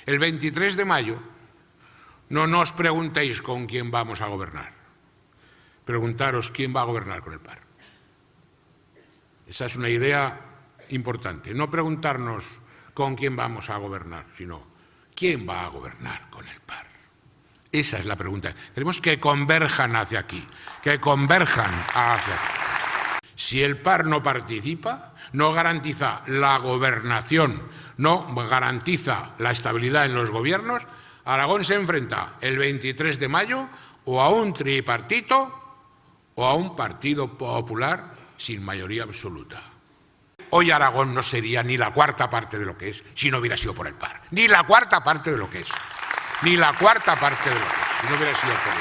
El 23 de mayo no nos preguntéis con quién vamos a gobernar. Preguntaros quién va a gobernar con el PAR. Esa es una idea importante. No preguntarnos con quién vamos a gobernar, sino quién va a gobernar con el PAR. Esa es la pregunta. Queremos que converjan hacia aquí, que converjan hacia aquí. Si el PAR no participa, no garantiza la gobernación, no garantiza la estabilidad en los gobiernos, Aragón se enfrenta el 23 de mayo o a un tripartito o a un partido popular sin mayoría absoluta. Hoy Aragón no sería ni la cuarta parte de lo que es si no hubiera sido por el PAR. Ni la cuarta parte de lo que es. Ni la cuarta parte de lo que es si no hubiera sido por él.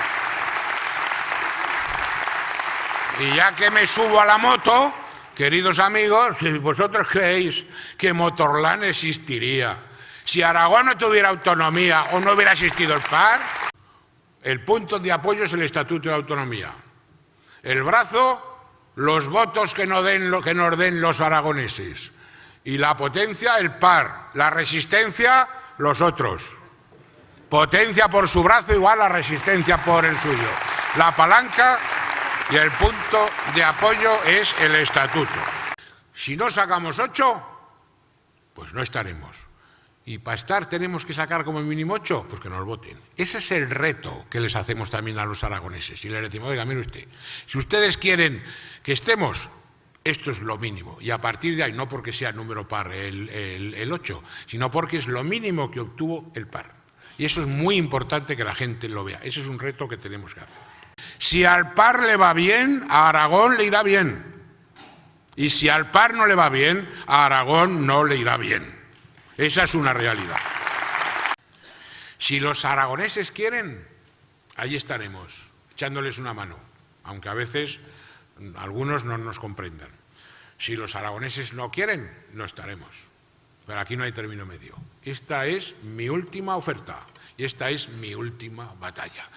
Y ya que me subo a la moto, queridos amigos, si vosotros creéis que Motorland existiría, si Aragón no tuviera autonomía o no hubiera existido el PAR, el punto de apoyo es el Estatuto de Autonomía. El brazo, los votos que nos den los aragoneses. Y la potencia, el PAR. La resistencia, los otros. Potencia por su brazo igual a resistencia por el suyo. La palanca y el punto de apoyo es el Estatuto. Si no sacamos 8, pues no estaremos. Y para estar tenemos que sacar como mínimo 8, pues que nos voten. Ese es el reto que les hacemos también a los aragoneses. Y les decimos, oiga, mire usted, si ustedes quieren que estemos, esto es lo mínimo. Y a partir de ahí, no porque sea número par el 8, sino porque es lo mínimo que obtuvo el PAR. Y eso es muy importante que la gente lo vea. Ese es un reto que tenemos que hacer. Si al PAR le va bien, a Aragón le irá bien. Y si al PAR no le va bien, a Aragón no le irá bien. Esa es una realidad. Si los aragoneses quieren, ahí estaremos, echándoles una mano, aunque a veces algunos no nos comprendan. Si los aragoneses no quieren, no estaremos. Pero aquí no hay término medio. Esta es mi última oferta y esta es mi última batalla.